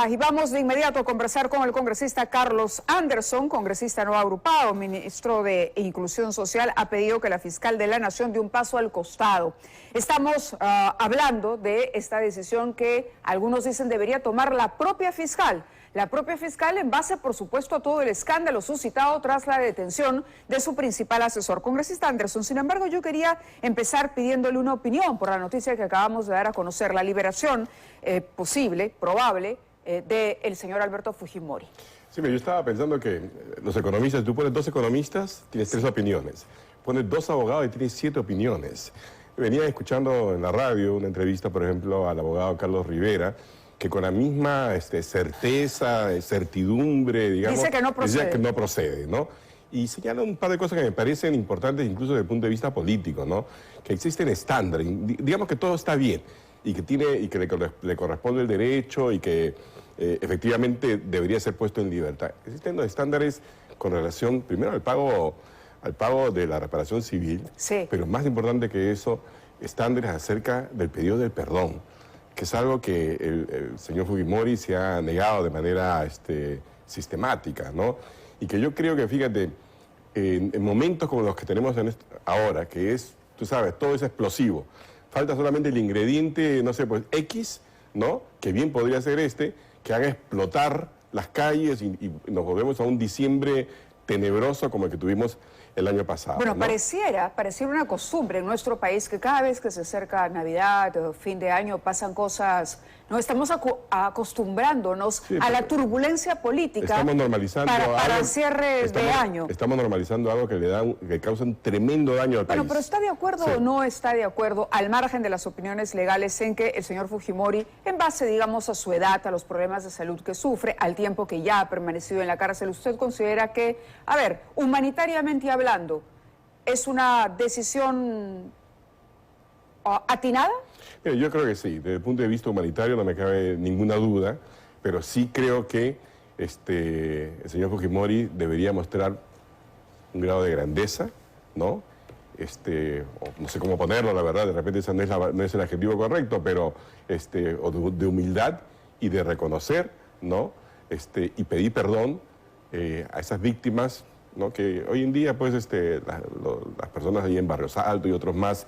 Y vamos de inmediato a conversar con el congresista Carlos Anderson, congresista no agrupado, ministro de Inclusión Social, ha pedido que la fiscal de la Nación dé un paso al costado. Estamos hablando de esta decisión que algunos dicen debería tomar la propia fiscal. La propia fiscal en base, por supuesto, a todo el escándalo suscitado tras la detención de su principal asesor. Congresista Anderson, sin embargo, yo quería empezar pidiéndole una opinión por la noticia que acabamos de dar a conocer, la liberación posible, probable, del señor Alberto Fujimori. Sí, yo estaba pensando que los economistas, tú pones 2 economistas, tienes 3 opiniones. Pones 2 abogados y tienes 7 opiniones. Venía escuchando en la radio una entrevista, por ejemplo, al abogado Carlos Rivera, que con la misma certeza, certidumbre, digamos... Dice que no procede. Dice que no procede, ¿no? Y señala un par de cosas que me parecen importantes incluso desde el punto de vista político, ¿no? Que existen estándares, digamos que todo está bien y que le corresponde el derecho y que efectivamente debería ser puesto en libertad. Existen los estándares con relación, primero, al pago de la reparación civil, sí, pero más importante que eso, estándares acerca del pedido del perdón, que es algo que el señor Fujimori se ha negado de manera sistemática, ¿no? Y que yo creo que, fíjate, en momentos como los que tenemos ahora, que es, tú sabes, todo es explosivo, falta solamente el ingrediente, no sé, pues X, ¿no? Que bien podría ser que haga explotar las calles y nos volvemos a un diciembre tenebroso como el que tuvimos el año pasado. Bueno, ¿no? pareciera una costumbre en nuestro país que cada vez que se acerca Navidad o fin de año pasan cosas, ¿no? Estamos acostumbrándonos a la turbulencia política. Estamos normalizando para el cierre de año. Estamos normalizando algo que causa un tremendo daño al país. Bueno, pero ¿está de acuerdo o no está de acuerdo, al margen de las opiniones legales, en que el señor Fujimori, en base, digamos, a su edad, a los problemas de salud que sufre, al tiempo que ya ha permanecido en la cárcel, usted considera que, a ver, humanitariamente hablando, es una decisión atinada? Yo creo que sí, desde el punto de vista humanitario no me cabe ninguna duda, pero sí creo que el señor Fujimori debería mostrar un grado de grandeza, ¿no? No sé cómo ponerlo, la verdad, de repente ese no es el adjetivo correcto, pero o de humildad y de reconocer, ¿no? Y pedir perdón a esas víctimas, ¿no? Que hoy en día, pues, las personas ahí en Barrios Altos y otros más,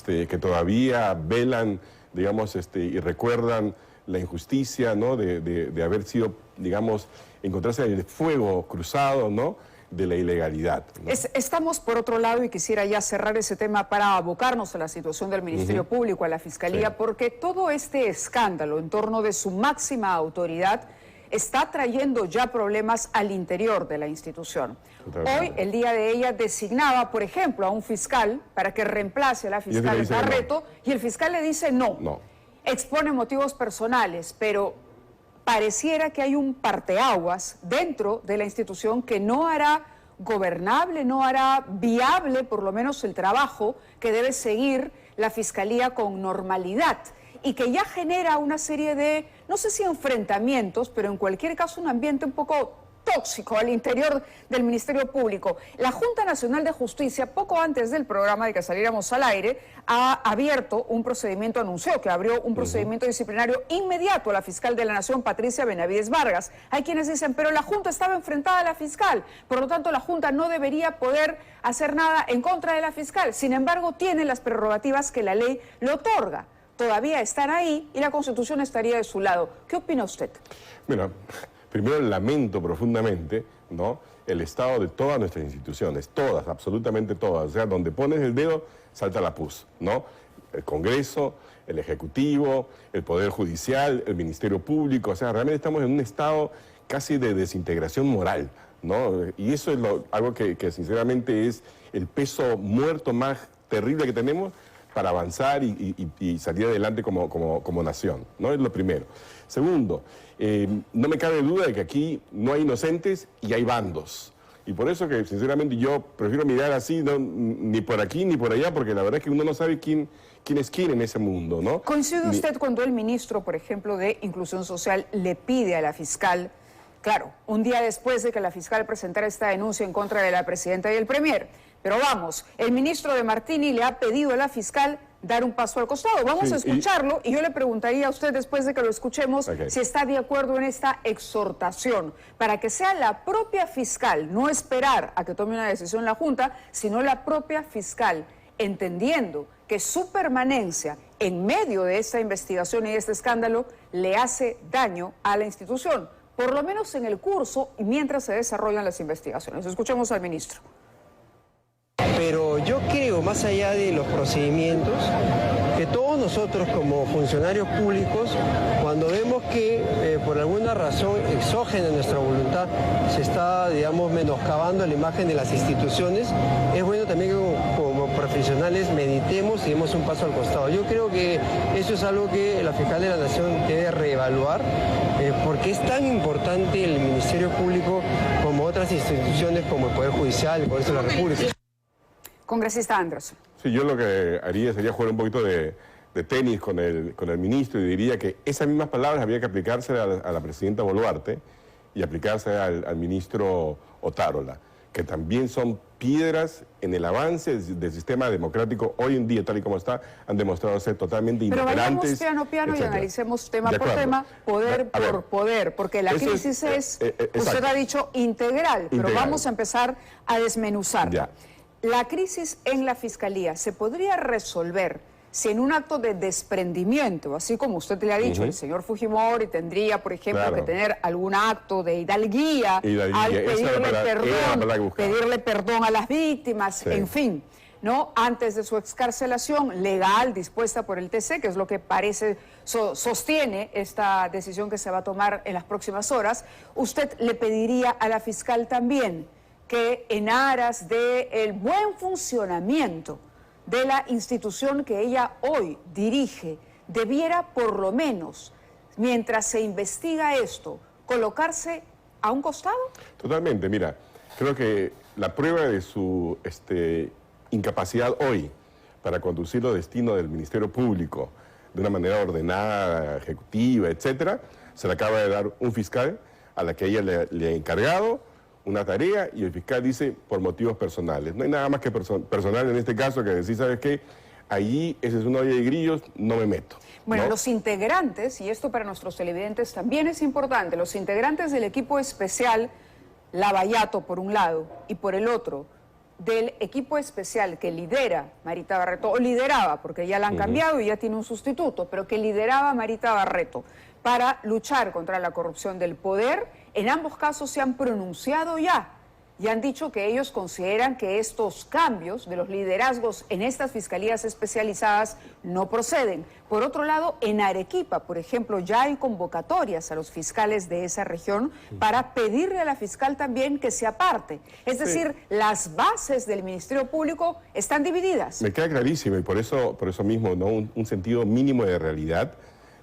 que todavía velan, digamos, y recuerdan la injusticia, ¿no? De haber sido, digamos, encontrarse en el fuego cruzado, ¿no? De la ilegalidad, ¿no? Estamos, por otro lado, y quisiera ya cerrar ese tema para abocarnos a la situación del Ministerio Público, a la Fiscalía, sí, porque todo este escándalo en torno de su máxima autoridad está trayendo ya problemas al interior de la institución. Hoy, el día de ella, designaba, por ejemplo, a un fiscal para que reemplace a la fiscal Barreto, y el fiscal le dice no. Expone motivos personales, pero pareciera que hay un parteaguas dentro de la institución que no hará gobernable, no hará viable, por lo menos, el trabajo que debe seguir la Fiscalía con normalidad, y que ya genera una serie de, no sé si enfrentamientos, pero en cualquier caso un ambiente un poco tóxico al interior del Ministerio Público. La Junta Nacional de Justicia, poco antes del programa de que saliéramos al aire, ha abierto un procedimiento, anunció que abrió un procedimiento disciplinario inmediato a la fiscal de la Nación, Patricia Benavides Vargas. Hay quienes dicen, pero la Junta estaba enfrentada a la fiscal, por lo tanto la Junta no debería poder hacer nada en contra de la fiscal. Sin embargo, tiene las prerrogativas que la ley le otorga. Todavía están ahí y la Constitución estaría de su lado. ¿Qué opina usted? Mira, primero lamento profundamente, ¿no?, el estado de todas nuestras instituciones, todas, absolutamente todas. O sea, donde pones el dedo, salta la pus, ¿no? El Congreso, el Ejecutivo, el Poder Judicial, el Ministerio Público. O sea, realmente estamos en un estado casi de desintegración moral, ¿no? Y eso es algo que sinceramente es el peso muerto más terrible que tenemos para avanzar y salir adelante como nación, ¿no? Es lo primero. Segundo, no me cabe duda de que aquí no hay inocentes y hay bandos. Y por eso que, sinceramente, yo prefiero mirar así, no, ni por aquí ni por allá, porque la verdad es que uno no sabe quién es quién en ese mundo, ¿no? ¿Coincide usted cuando el ministro, por ejemplo, de Inclusión Social le pide a la fiscal, claro, un día después de que la fiscal presentara esta denuncia en contra de la presidenta y el premier, pero vamos, el ministro de Martini le ha pedido a la fiscal dar un paso al costado. Vamos a escucharlo y yo le preguntaría a usted, después de que lo escuchemos, si está de acuerdo en esta exhortación para que sea la propia fiscal, no esperar a que tome una decisión la Junta, sino la propia fiscal, entendiendo que su permanencia en medio de esta investigación y de este escándalo le hace daño a la institución, por lo menos en el curso y mientras se desarrollan las investigaciones. Escuchemos al ministro. Pero yo creo, más allá de los procedimientos, que todos nosotros como funcionarios públicos, cuando vemos que por alguna razón exógena a nuestra voluntad se está, digamos, menoscabando la imagen de las instituciones, es bueno también que como profesionales meditemos y demos un paso al costado. Yo creo que eso es algo que la fiscal de la Nación debe reevaluar, porque es tan importante el Ministerio Público como otras instituciones como el Poder Judicial, el Congreso de la República. Congresista Anderson. Sí, yo lo que haría sería jugar un poquito de tenis con el ministro y diría que esas mismas palabras había que aplicarse a la presidenta Boluarte y aplicarse al ministro Otárola, que también son piedras en el avance del sistema democrático hoy en día, tal y como está, han demostrado ser totalmente inoperantes. Pero vayamos piano a piano y analicemos tema por tema, poder por poder, porque la crisis es usted ha dicho integral, pero vamos a empezar a desmenuzarla. Ya. La crisis en la Fiscalía se podría resolver si en un acto de desprendimiento, así como usted le ha dicho, el señor Fujimori tendría, por ejemplo, que tener algún acto de hidalguía, al pedirle perdón a las víctimas, en fin, ¿no? Antes de su excarcelación legal dispuesta por el TC, que es lo que parece sostiene esta decisión que se va a tomar en las próximas horas, usted le pediría a la fiscal también que en aras del buen funcionamiento de la institución que ella hoy dirige, debiera por lo menos, mientras se investiga esto, colocarse a un costado? Totalmente, mira, creo que la prueba de su incapacidad hoy para conducir los destinos del Ministerio Público de una manera ordenada, ejecutiva, etcétera, se le acaba de dar un fiscal a la que ella le ha encargado una tarea y el fiscal dice por motivos personales. No hay nada más que personal en este caso que decir, ¿sabes qué? Allí ese es una olla de grillos, no me meto. Bueno, ¿no? Los integrantes, y esto para nuestros televidentes también es importante, los integrantes del equipo especial Lavallato por un lado y por el otro, del equipo especial que lidera Marita Barreto, o lideraba, porque ya la han cambiado y ya tiene un sustituto, pero que lideraba Marita Barreto para luchar contra la corrupción del poder, en ambos casos se han pronunciado ya y han dicho que ellos consideran que estos cambios de los liderazgos en estas fiscalías especializadas no proceden. Por otro lado, en Arequipa, por ejemplo, ya hay convocatorias a los fiscales de esa región para pedirle a la fiscal también que se aparte. Es decir, las bases del Ministerio Público están divididas. Me queda clarísimo y por eso mismo, ¿no? un sentido mínimo de realidad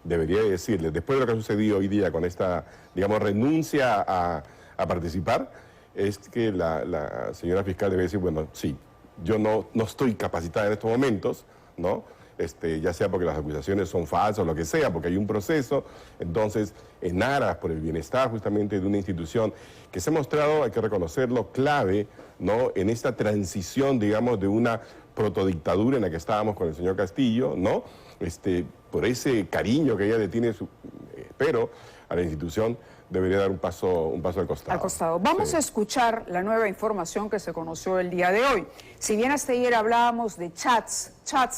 debería decirle, después de lo que ha sucedido hoy día con esta, digamos, renuncia a participar, es que la señora fiscal debe decir, bueno, sí, yo no estoy capacitada en estos momentos, ¿no? Ya sea porque las acusaciones son falsas o lo que sea, porque hay un proceso, entonces, en aras por el bienestar justamente de una institución que se ha mostrado, hay que reconocerlo, clave, ¿no? En esta transición, digamos, de una protodictadura en la que estábamos con el señor Castillo, ¿no? Por ese cariño que ella le tiene, espero, a la institución, debería dar un paso al costado. Al costado. Vamos a escuchar la nueva información que se conoció el día de hoy. Si bien hasta ayer hablábamos de chats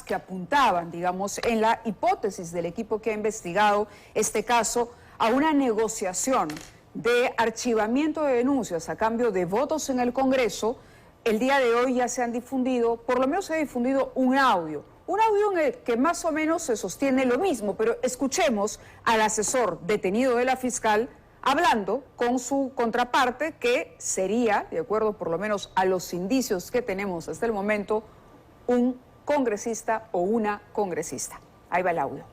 que apuntaban, digamos, en la hipótesis del equipo que ha investigado este caso, a una negociación de archivamiento de denuncias a cambio de votos en el Congreso, el día de hoy ya se han difundido, por lo menos se ha difundido un audio en el que más o menos se sostiene lo mismo, pero escuchemos al asesor detenido de la fiscal hablando con su contraparte, que sería, de acuerdo por lo menos a los indicios que tenemos hasta el momento, un congresista o una congresista. Ahí va el audio.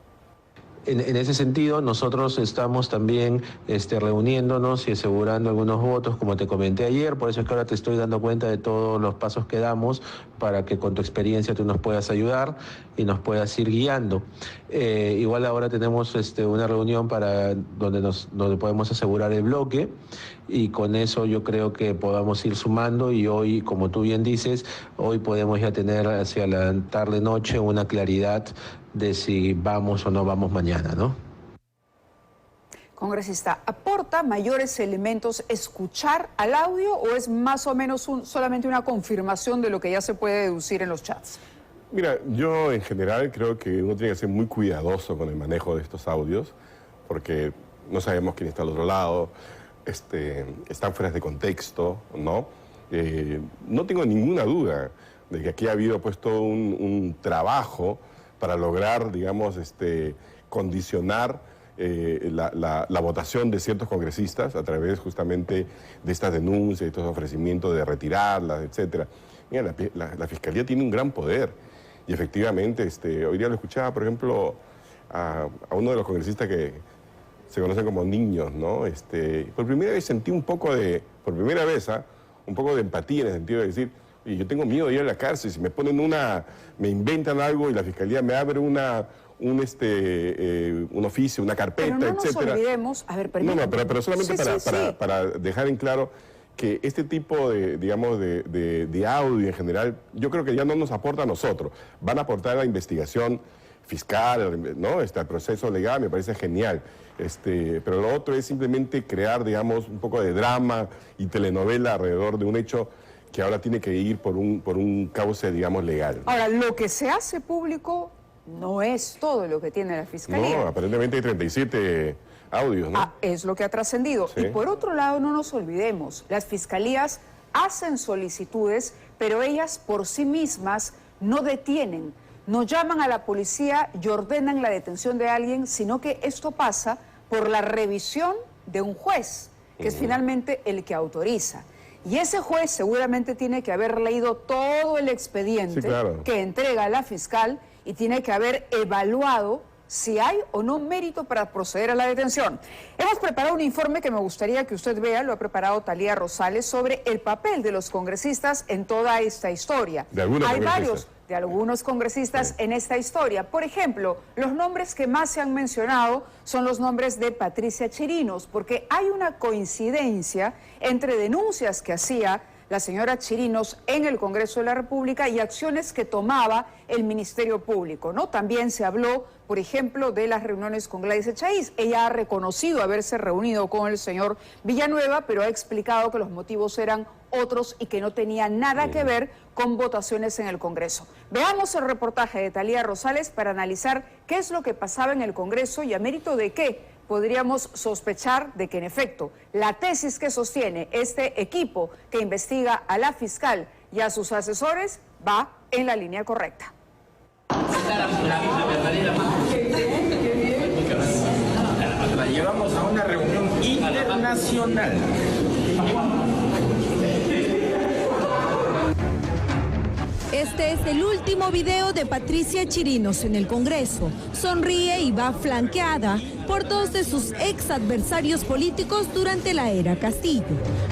En ese sentido, nosotros estamos también reuniéndonos y asegurando algunos votos, como te comenté ayer, por eso es que ahora te estoy dando cuenta de todos los pasos que damos para que con tu experiencia tú nos puedas ayudar y nos puedas ir guiando. Igual ahora tenemos una reunión donde podemos asegurar el bloque y con eso yo creo que podamos ir sumando y hoy, como tú bien dices, hoy podemos ya tener hacia la tarde-noche una claridad de si vamos o no vamos mañana, ¿no? Congresista, ¿aporta mayores elementos escuchar al audio o es más o menos solamente una confirmación de lo que ya se puede deducir en los chats? Mira, yo en general creo que uno tiene que ser muy cuidadoso con el manejo de estos audios, porque no sabemos quién está al otro lado, están fuera de contexto, ¿no? No tengo ninguna duda de que aquí ha habido pues todo un trabajo para lograr, digamos, condicionar la votación de ciertos congresistas a través justamente de estas denuncias, de estos ofrecimientos de retirarlas, etcétera. Mira, la Fiscalía tiene un gran poder y efectivamente, hoy día lo escuchaba, por ejemplo, a uno de los congresistas que se conocen como niños, ¿no? Por primera vez sentí un poco de empatía en el sentido de decir, oye, yo tengo miedo de ir a la cárcel, si me ponen me inventan algo y la Fiscalía me abre un oficio, una carpeta, pero no etcétera. Nos olvidemos, a ver, No, pero solamente para dejar en claro que este tipo de audio en general, yo creo que ya no nos aporta a nosotros, van a aportar a la investigación fiscal, ¿no? El proceso legal me parece genial. Pero lo otro es simplemente crear, digamos, un poco de drama y telenovela alrededor de un hecho que ahora tiene que ir por un cauce, digamos, legal. Ahora, lo que se hace público no es todo lo que tiene la Fiscalía. No, aparentemente hay 37 audios, ¿no? Es lo que ha trascendido. Sí. Y por otro lado, no nos olvidemos, las fiscalías hacen solicitudes, pero ellas por sí mismas no detienen, no llaman a la policía y ordenan la detención de alguien, sino que esto pasa por la revisión de un juez, que es finalmente el que autoriza. Y ese juez seguramente tiene que haber leído todo el expediente que entrega la fiscal y tiene que haber evaluado si hay o no mérito para proceder a la detención. Hemos preparado un informe que me gustaría que usted vea, lo ha preparado Talía Rosales, sobre el papel de los congresistas en toda esta historia. Hay varios de algunos congresistas en esta historia. Por ejemplo, los nombres que más se han mencionado son los nombres de Patricia Chirinos, porque hay una coincidencia entre denuncias que hacía la señora Chirinos en el Congreso de la República y acciones que tomaba el Ministerio Público, ¿no? También se habló, por ejemplo, de las reuniones con Gladys Echaíz. Ella ha reconocido haberse reunido con el señor Villanueva, pero ha explicado que los motivos eran otros y que no tenían nada que ver con votaciones en el Congreso. Veamos el reportaje de Talía Rosales para analizar qué es lo que pasaba en el Congreso y a mérito de qué podríamos sospechar de que, en efecto, la tesis que sostiene este equipo que investiga a la fiscal y a sus asesores va en la línea correcta. La llevamos a una reunión internacional. Este es el último video de Patricia Chirinos en el Congreso. Sonríe y va flanqueada por dos de sus ex adversarios políticos durante la era Castillo.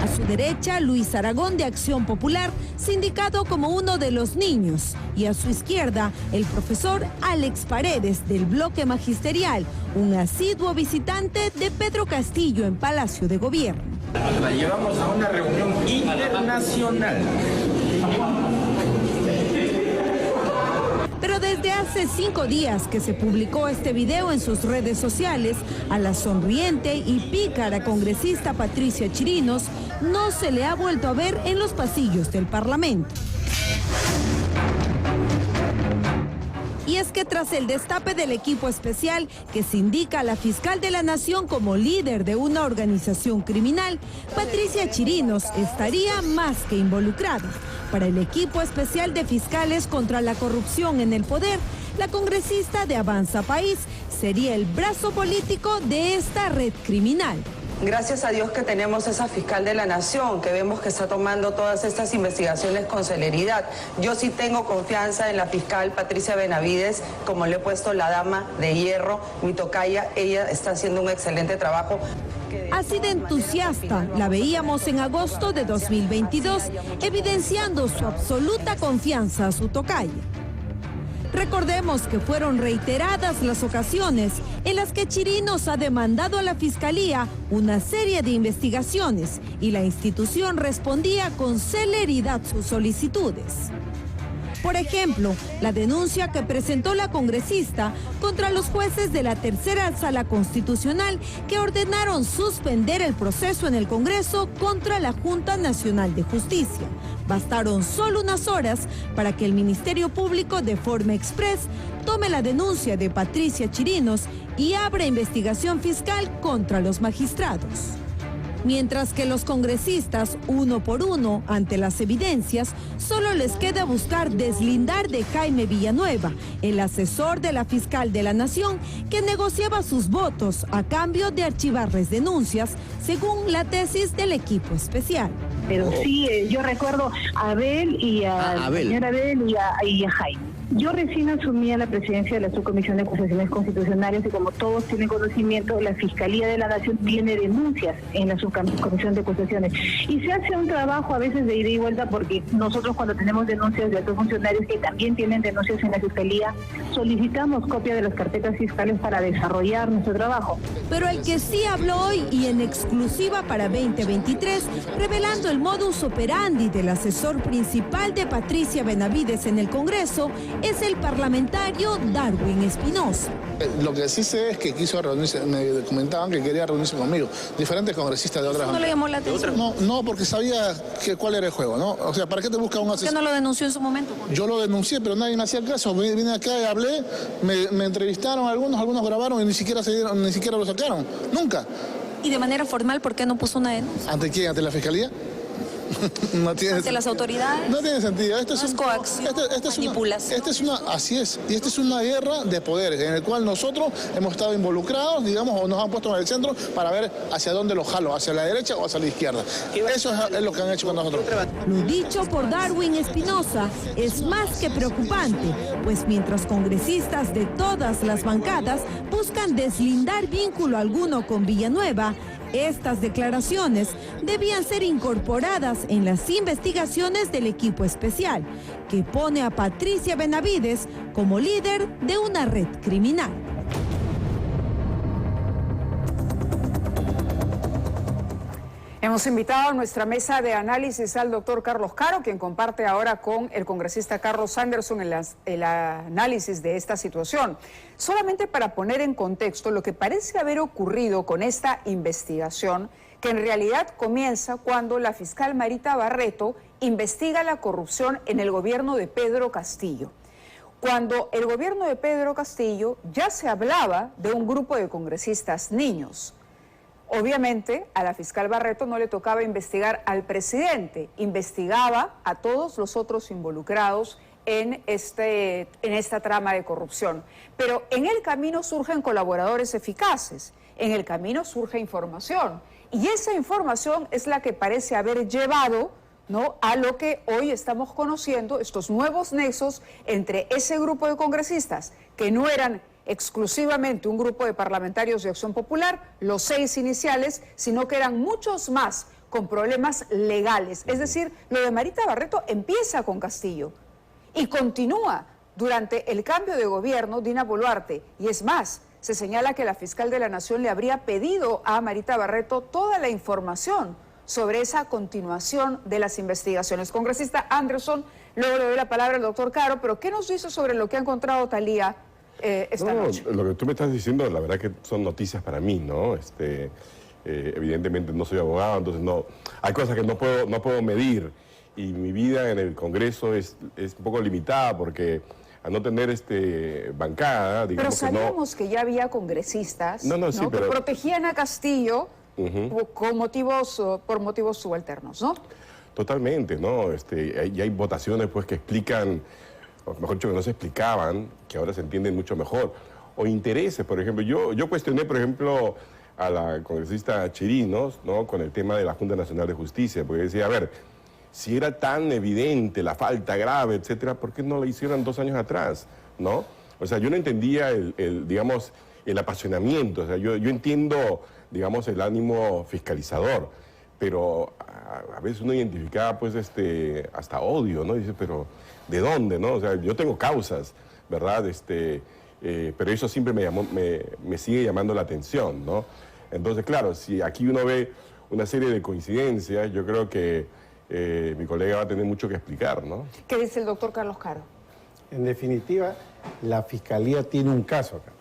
A su derecha, Luis Aragón de Acción Popular, sindicado como uno de los niños. Y a su izquierda, el profesor Alex Paredes del Bloque Magisterial, un asiduo visitante de Pedro Castillo en Palacio de Gobierno. La llevamos a una reunión internacional. Pero desde hace 5 días que se publicó este video en sus redes sociales, a la sonriente y pícara congresista Patricia Chirinos no se le ha vuelto a ver en los pasillos del Parlamento. Y es que tras el destape del equipo especial que se indica a la fiscal de la Nación como líder de una organización criminal, Patricia Chirinos estaría más que involucrada. Para el equipo especial de fiscales contra la corrupción en el poder, la congresista de Avanza País sería el brazo político de esta red criminal. Gracias a Dios que tenemos esa fiscal de la Nación, que vemos que está tomando todas estas investigaciones con celeridad. Yo sí tengo confianza en la fiscal Patricia Benavides, como le he puesto la dama de hierro, mi tocaya, ella está haciendo un excelente trabajo. Así de entusiasta la veíamos en agosto de 2022, evidenciando su absoluta confianza a su tocaya. Recordemos que fueron reiteradas las ocasiones en las que Chirinos ha demandado a la Fiscalía una serie de investigaciones y la institución respondía con celeridad sus solicitudes. Por ejemplo, la denuncia que presentó la congresista contra los jueces de la Tercera Sala Constitucional que ordenaron suspender el proceso en el Congreso contra la Junta Nacional de Justicia. Bastaron solo unas horas para que el Ministerio Público de forma express tome la denuncia de Patricia Chirinos y abra investigación fiscal contra los magistrados. Mientras que los congresistas, uno por uno, ante las evidencias, solo les queda buscar deslindar de Jaime Villanueva, el asesor de la fiscal de la Nación, que negociaba sus votos a cambio de archivarles denuncias, según la tesis del equipo especial. Pero sí, yo recuerdo a Abel y a señor Abel y a Jaime. Yo recién asumí la presidencia de la Subcomisión de Acusaciones Constitucionales y como todos tienen conocimiento, la Fiscalía de la Nación tiene denuncias en la Subcomisión de Acusaciones. Y se hace un trabajo a veces de ida y vuelta porque nosotros cuando tenemos denuncias de otros funcionarios que también tienen denuncias en la Fiscalía, solicitamos copia de las carpetas fiscales para desarrollar nuestro trabajo. Pero el que sí habló hoy y en exclusiva para 2023, revelando el modus operandi del asesor principal de Patricia Benavides en el Congreso, es el parlamentario Darwin Espinosa. Lo que sí sé es que quiso reunirse, me comentaban que quería reunirse conmigo, diferentes congresistas de otras... ¿No le llamó la atención? No, porque sabía cuál era el juego, ¿no? O sea, ¿para qué te busca un asesor? ¿Por qué no lo denunció en su momento? Yo lo denuncié, pero nadie me hacía caso. Vine acá y hablé, me entrevistaron algunos grabaron y ni siquiera lo sacaron, nunca. ¿Y de manera formal por qué no puso una denuncia? ¿Ante quién? ¿Ante la Fiscalía? No tiene, ¿Ante las autoridades? No tiene sentido. Esto es coacción, manipulación. Así es. Y esta es una guerra de poderes en el cual nosotros hemos estado involucrados, digamos, o nos han puesto en el centro para ver hacia dónde los jalo, hacia la derecha o hacia la izquierda. Eso es lo que han hecho con nosotros. Lo dicho por Darwin Espinosa es más que preocupante, pues mientras congresistas de todas las bancadas buscan deslindar vínculo alguno con Villanueva, estas declaraciones debían ser incorporadas en las investigaciones del equipo especial, que pone a Patricia Benavides como líder de una red criminal. Hemos invitado a nuestra mesa de análisis al doctor Carlos Caro, quien comparte ahora con el congresista Carlos Anderson el análisis de esta situación. Solamente para poner en contexto lo que parece haber ocurrido con esta investigación, que en realidad comienza cuando la fiscal Marita Barreto investiga la corrupción en el gobierno de Pedro Castillo. Cuando el gobierno de Pedro Castillo ya se hablaba de un grupo de congresistas niños. Obviamente, a la fiscal Barreto no le tocaba investigar al presidente, investigaba a todos los otros involucrados en esta trama de corrupción. Pero en el camino surgen colaboradores eficaces, en el camino surge información. Y esa información es la que parece haber llevado, ¿no?, a lo que hoy estamos conociendo, estos nuevos nexos entre ese grupo de congresistas que no eran exclusivamente un grupo de parlamentarios de Acción Popular, los 6 iniciales, sino que eran muchos más con problemas legales. Es decir, lo de Marita Barreto empieza con Castillo y continúa durante el cambio de gobierno Dina Boluarte. Y es más, se señala que la fiscal de la Nación le habría pedido a Marita Barreto toda la información sobre esa continuación de las investigaciones. Congresista Anderson, luego le doy la palabra al doctor Caro, pero ¿qué nos dice sobre lo que ha encontrado Thalía esta noche? Lo que tú me estás diciendo, la verdad que son noticias para mí, ¿no? Evidentemente no soy abogado, entonces no, hay cosas que no puedo medir y mi vida en el Congreso es un poco limitada porque al no tener bancada, digamos. Pero sabíamos que ya había congresistas sí, que protegían a Castillo por motivos subalternos, ¿no? Totalmente, ¿no? Y hay votaciones pues que explican, o mejor dicho, que no se explicaban, que ahora se entienden mucho mejor. O intereses, por ejemplo. Yo cuestioné, por ejemplo, a la congresista Chirinos, ¿no?, con el tema de la Junta Nacional de Justicia, porque decía, a ver, si era tan evidente la falta grave, etcétera, ¿por qué no la hicieron 2 años atrás, no? O sea, yo no entendía digamos, el apasionamiento. O sea, yo entiendo, digamos, el ánimo fiscalizador, pero a veces uno identificaba, pues, hasta odio, ¿no? Dice, pero ¿de dónde, no? O sea, yo tengo causas, ¿verdad? Pero eso siempre me sigue llamando la atención, ¿no? Entonces, claro, si aquí uno ve una serie de coincidencias, yo creo que mi colega va a tener mucho que explicar, ¿no? ¿Qué dice el doctor Carlos Caro? En definitiva, la Fiscalía tiene un caso acá,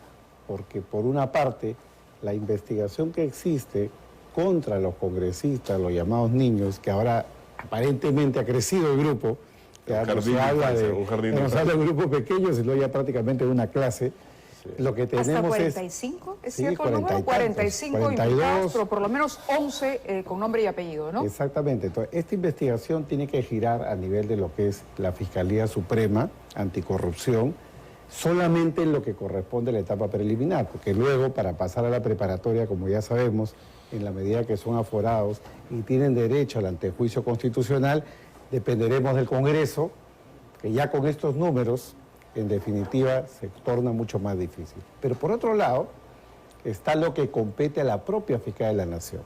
porque por una parte, la investigación que existe contra los congresistas, los llamados niños, que ahora aparentemente ha crecido el grupo, que no se habla de grupos pequeños, sino ya prácticamente de una clase. Sí. Lo que tenemos ¿Hasta 45? ¿Es sí, cierto el número? 45 imputados, pero por lo menos 11 con nombre y apellido, ¿no? Exactamente. Entonces, esta investigación tiene que girar a nivel de lo que es la Fiscalía Suprema Anticorrupción, solamente en lo que corresponde a la etapa preliminar, porque luego, para pasar a la preparatoria, como ya sabemos, en la medida que son aforados y tienen derecho al antejuicio constitucional, dependeremos del Congreso, que ya con estos números, en definitiva, se torna mucho más difícil. Pero por otro lado, está lo que compete a la propia Fiscal de la Nación.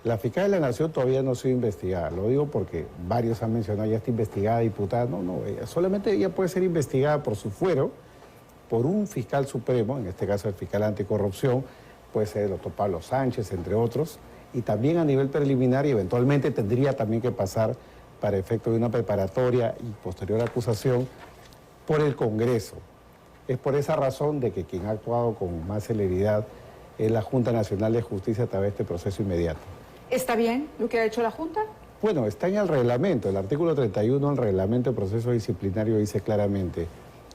La Fiscal de la Nación todavía no ha sido investigada. Lo digo porque varios han mencionado, ya está investigada, diputada. No, solamente ella puede ser investigada por su fuero, por un fiscal supremo, en este caso el fiscal anticorrupción, puede ser el doctor Pablo Sánchez, entre otros, y también a nivel preliminar, y eventualmente tendría también que pasar para efecto de una preparatoria y posterior acusación por el Congreso. Es por esa razón de que quien ha actuado con más celeridad es la Junta Nacional de Justicia a través de este proceso inmediato. ¿Está bien lo que ha hecho la Junta? Bueno, está en el reglamento. El artículo 31 del reglamento de proceso disciplinario dice claramente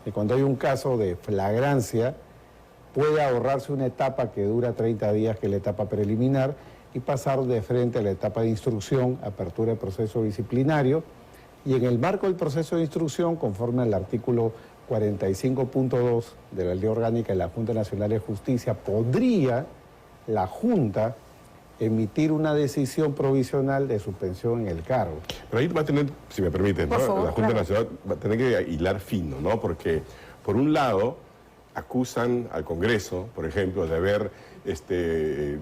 que cuando hay un caso de flagrancia puede ahorrarse una etapa que dura 30 días, que es la etapa preliminar, y pasar de frente a la etapa de instrucción, apertura de proceso disciplinario, y en el marco del proceso de instrucción, conforme al artículo 45.2 de la Ley Orgánica de la Junta Nacional de Justicia, podría la Junta emitir una decisión provisional de suspensión en el cargo. Pero ahí va a tener, si me permite, ¿no? Favor, la Junta Nacional va a tener que hilar fino, ¿no? Porque, por un lado, acusan al Congreso, por ejemplo, de haber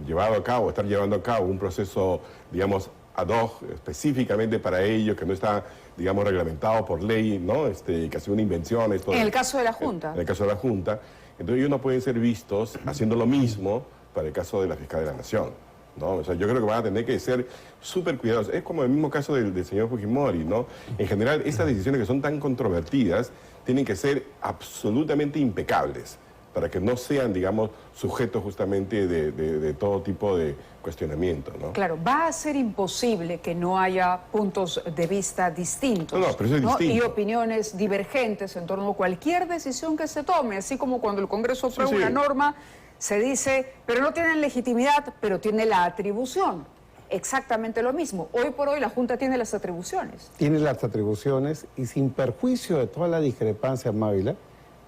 llevado a cabo, estar llevando a cabo un proceso, digamos, ad hoc, específicamente para ello, que no está, digamos, reglamentado por ley, ¿no? Que ha sido una invención. Esto en el caso de la Junta. En el caso de la Junta. Entonces ellos no pueden ser vistos haciendo lo mismo para el caso de la Fiscal de la Nación, ¿no? O sea, yo creo que van a tener que ser súper cuidadosos. Es como el mismo caso del señor Fujimori, ¿no? En general, estas decisiones que son tan controvertidas tienen que ser absolutamente impecables para que no sean, digamos, sujetos justamente de todo tipo de cuestionamiento, ¿no? Claro, va a ser imposible que no haya puntos de vista distintos, pero eso es distinto. Y opiniones divergentes en torno a cualquier decisión que se tome, así como cuando el Congreso aprueba una norma, se dice, pero no tienen legitimidad, pero tiene la atribución. Exactamente lo mismo. Hoy por hoy la Junta tiene las atribuciones. Tiene las atribuciones y sin perjuicio de toda la discrepancia, Mávila,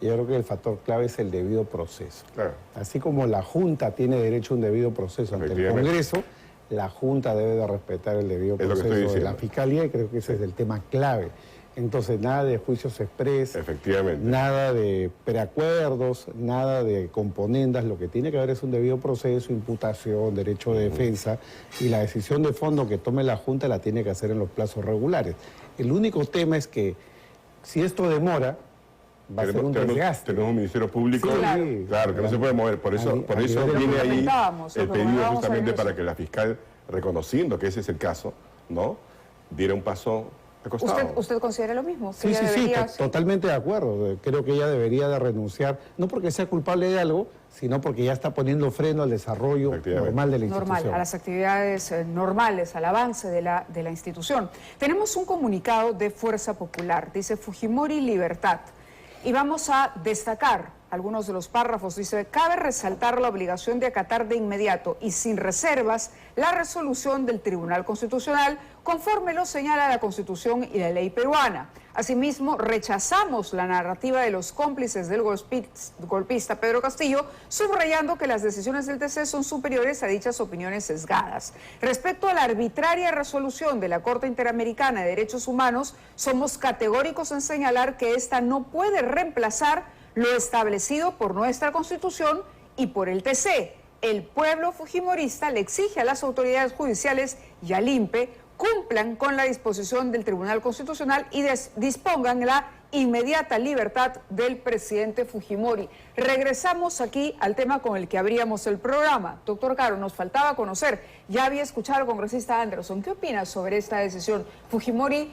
yo creo que el factor clave es el debido proceso. Claro. Así como la Junta tiene derecho a un debido proceso ante el Congreso, la Junta debe de respetar el debido proceso de la Fiscalía, y creo que ese es el tema clave. Entonces, nada de juicios express, nada de preacuerdos, nada de componendas. Lo que tiene que haber es un debido proceso, imputación, derecho de defensa, y la decisión de fondo que tome la Junta la tiene que hacer en los plazos regulares. El único tema es que si esto demora, va a ser un desgaste. Tenemos un Ministerio Público, claro, que no se puede mover. Por eso viene ahí el pedido justamente para que la fiscal, reconociendo que ese es el caso, ¿no?, diera un paso de costado. ¿Usted considera lo mismo? Sí, totalmente de acuerdo. Creo que ella debería de renunciar, no porque sea culpable de algo, sino porque ya está poniendo freno al desarrollo normal de la institución. Normal, a las actividades normales, al avance de la institución. Tenemos un comunicado de Fuerza Popular, dice Fujimori Libertad. Y vamos a destacar algunos de los párrafos, dice, cabe resaltar la obligación de acatar de inmediato y sin reservas la resolución del Tribunal Constitucional, conforme lo señala la Constitución y la ley peruana. Asimismo, rechazamos la narrativa de los cómplices del golpista Pedro Castillo, subrayando que las decisiones del TC son superiores a dichas opiniones sesgadas. Respecto a la arbitraria resolución de la Corte Interamericana de Derechos Humanos, somos categóricos en señalar que esta no puede reemplazar lo establecido por nuestra Constitución y por el TC. El pueblo fujimorista le exige a las autoridades judiciales y al INPE cumplan con la disposición del Tribunal Constitucional y dispongan la inmediata libertad del presidente Fujimori. Regresamos aquí al tema con el que abríamos el programa. Doctor Caro, nos faltaba conocer, ya había escuchado al congresista Anderson, ¿qué opina sobre esta decisión? ¿Fujimori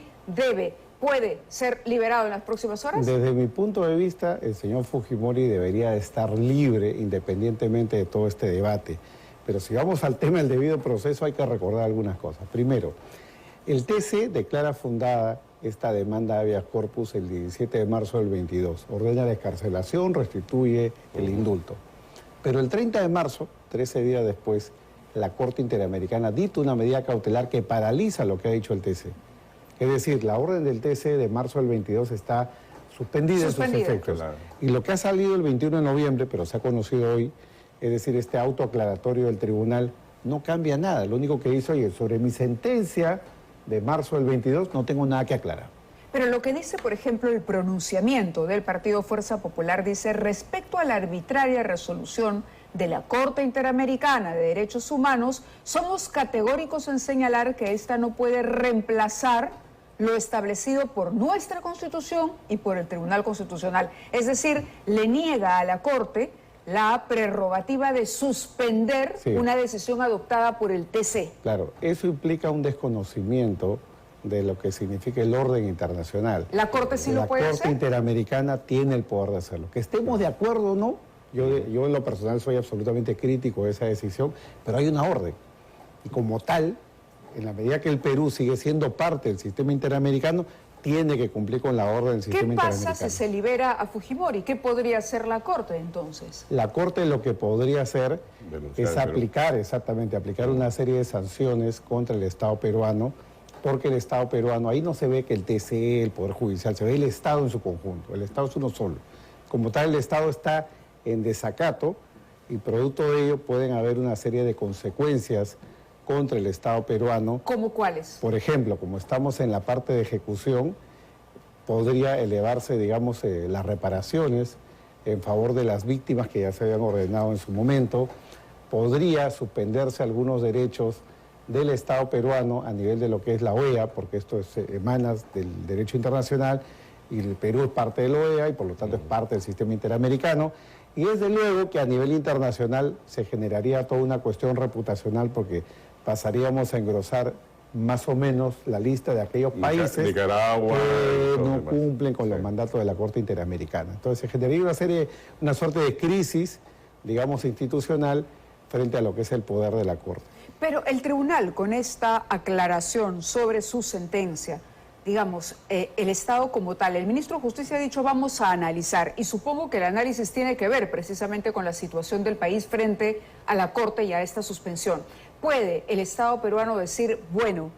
puede ser liberado en las próximas horas? Desde mi punto de vista, el señor Fujimori debería estar libre independientemente de todo este debate. Pero si vamos al tema del debido proceso, hay que recordar algunas cosas. Primero, el TC declara fundada esta demanda habeas corpus el 17 de marzo del 22. Ordena la excarcelación, restituye el indulto. Pero el 30 de marzo, 13 días después, la Corte Interamericana dicta una medida cautelar que paraliza lo que ha dicho el TC. Es decir, la orden del TC de marzo del 22 está suspendida en sus efectos. Claro. Y lo que ha salido el 21 de noviembre, pero se ha conocido hoy, es decir, este auto aclaratorio del tribunal, no cambia nada. Lo único que dice, oye, sobre mi sentencia de marzo del 22 no tengo nada que aclarar. Pero lo que dice, por ejemplo, el pronunciamiento del Partido Fuerza Popular dice, respecto a la arbitraria resolución de la Corte Interamericana de Derechos Humanos, somos categóricos en señalar que esta no puede reemplazar lo establecido por nuestra Constitución y por el Tribunal Constitucional. Es decir, le niega a la Corte la prerrogativa de suspender una decisión adoptada por el TC. Claro, eso implica un desconocimiento de lo que significa el orden internacional. ¿La Corte sí lo puede hacer? La Corte Interamericana tiene el poder de hacerlo. Que estemos de acuerdo o no, yo en lo personal soy absolutamente crítico de esa decisión, pero hay una orden. Y como tal, en la medida que el Perú sigue siendo parte del sistema interamericano, tiene que cumplir con la orden del sistema interamericano. ¿Qué pasa si se libera a Fujimori? ¿Qué podría hacer la Corte entonces? La Corte lo que podría hacer es aplicar una serie de sanciones contra el Estado peruano, porque el Estado peruano, ahí no se ve que el TCE, el Poder Judicial, se ve el Estado en su conjunto. El Estado es uno solo. Como tal, el Estado está en desacato y producto de ello pueden haber una serie de consecuencias contra el Estado peruano. ¿Cómo cuáles? Por ejemplo, como estamos en la parte de ejecución, podría elevarse, digamos, las reparaciones en favor de las víctimas que ya se habían ordenado en su momento. Podría suspenderse algunos derechos del Estado peruano a nivel de lo que es la OEA, porque esto emana del derecho internacional y el Perú es parte de la OEA y por lo tanto es parte del sistema interamericano. Y desde luego que a nivel internacional se generaría toda una cuestión reputacional porque pasaríamos a engrosar más o menos la lista de aquellos países Nicaragua, que no cumplen con los mandatos de la Corte Interamericana. Entonces se generaría una suerte de crisis, digamos, institucional frente a lo que es el poder de la Corte. Pero el tribunal, con esta aclaración sobre su sentencia, digamos, el Estado como tal, el ministro de Justicia ha dicho vamos a analizar, y supongo que el análisis tiene que ver precisamente con la situación del país frente a la Corte y a esta suspensión. ¿Puede el Estado peruano decir, bueno,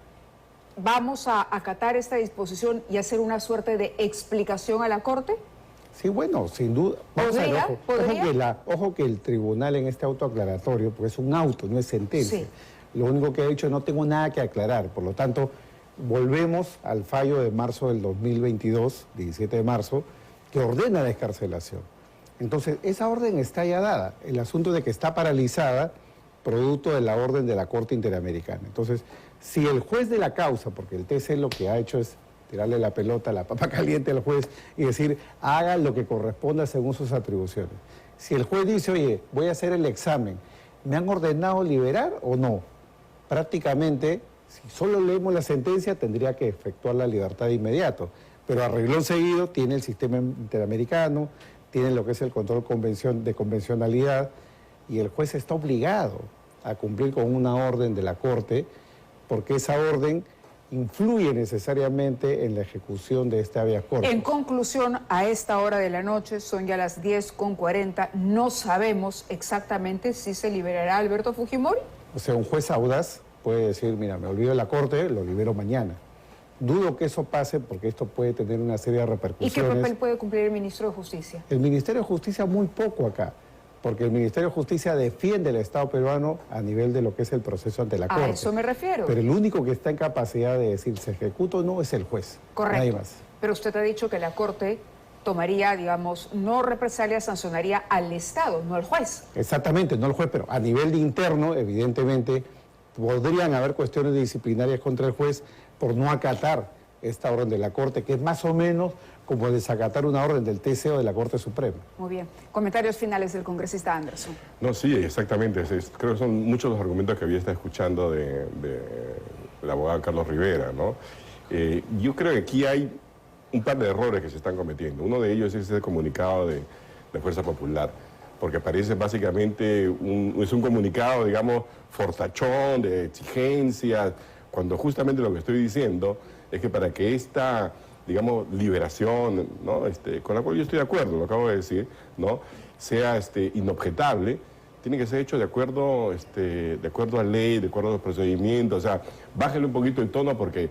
vamos a acatar esta disposición y hacer una suerte de explicación a la Corte? Sí, bueno, sin duda. Ojo que el tribunal en este auto aclaratorio, porque es un auto, no es sentencia, lo único que ha dicho, no tengo nada que aclarar, por lo tanto, volvemos al fallo de marzo del 2022, 17 de marzo, que ordena la excarcelación. Entonces, esa orden está ya dada. El asunto de que está paralizada, producto de la orden de la Corte Interamericana. Entonces, si el juez de la causa, porque el TC lo que ha hecho es tirarle la pelota, la papa caliente al juez y decir, haga lo que corresponda según sus atribuciones. Si el juez dice, oye, voy a hacer el examen, ¿me han ordenado liberar o no? Prácticamente, si solo leemos la sentencia, tendría que efectuar la libertad de inmediato. Pero a renglón seguido tiene el sistema interamericano, tiene lo que es el control de convencionalidad, y el juez está obligado a cumplir con una orden de la Corte, porque esa orden influye necesariamente en la ejecución de este habeas corpus. En conclusión, a esta hora de la noche, son ya las 10:40, no sabemos exactamente si se liberará Alberto Fujimori. O sea, un juez audaz puede decir, mira, me olvido de la corte, lo libero mañana. Dudo que eso pase porque esto puede tener una serie de repercusiones. ¿Y qué papel puede cumplir el ministro de Justicia? El Ministerio de Justicia muy poco acá, porque el Ministerio de Justicia defiende el Estado peruano a nivel de lo que es el proceso ante la Corte. A eso me refiero. Pero el único que está en capacidad de decir se ejecuta o no es el juez. Correcto. Nadie más. Pero usted ha dicho que la Corte tomaría, digamos, no represalia, sancionaría al Estado, no al juez. Exactamente, no el juez, pero a nivel de interno, evidentemente, podrían haber cuestiones disciplinarias contra el juez por no acatar esta orden de la Corte, que es más o menos como desacatar una orden del TC o de la Corte Suprema. Muy bien. Comentarios finales del congresista Anderson. No, sí, exactamente. Creo que son muchos los argumentos que había estado escuchando del abogado Carlos Rivera, ¿no? Yo creo que aquí hay un par de errores que se están cometiendo. Uno de ellos es ese comunicado de Fuerza Popular, porque parece básicamente es un comunicado, digamos, fortachón, de exigencias, cuando justamente lo que estoy diciendo es que para que esta, digamos, liberación, ¿no? Con la cual yo estoy de acuerdo, lo acabo de decir, ¿no? Sea inobjetable, tiene que ser hecho de acuerdo a ley, de acuerdo a los procedimientos, o sea, bájale un poquito el tono porque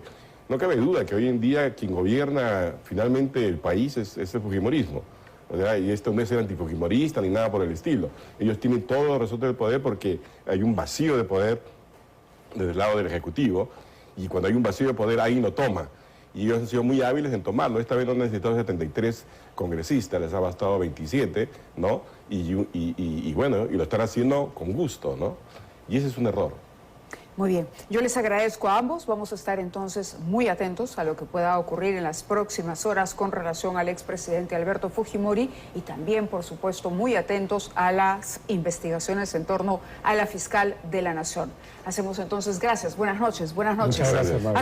no cabe duda que hoy en día quien gobierna finalmente el país es el fujimorismo. O sea, y esto no es ser antifujimorista ni nada por el estilo. Ellos tienen todo los resortes del poder porque hay un vacío de poder desde el lado del Ejecutivo, y cuando hay un vacío de poder ahí no toma. Y ellos han sido muy hábiles en tomarlo. Esta vez no han necesitado 73 congresistas, les ha bastado 27, ¿no? Y bueno, y lo están haciendo con gusto, ¿no? Y ese es un error. Muy bien, yo les agradezco a ambos. Vamos a estar entonces muy atentos a lo que pueda ocurrir en las próximas horas con relación al expresidente Alberto Fujimori y también, por supuesto, muy atentos a las investigaciones en torno a la fiscal de la Nación. Hacemos entonces, gracias, buenas noches. Muchas gracias, Mauro.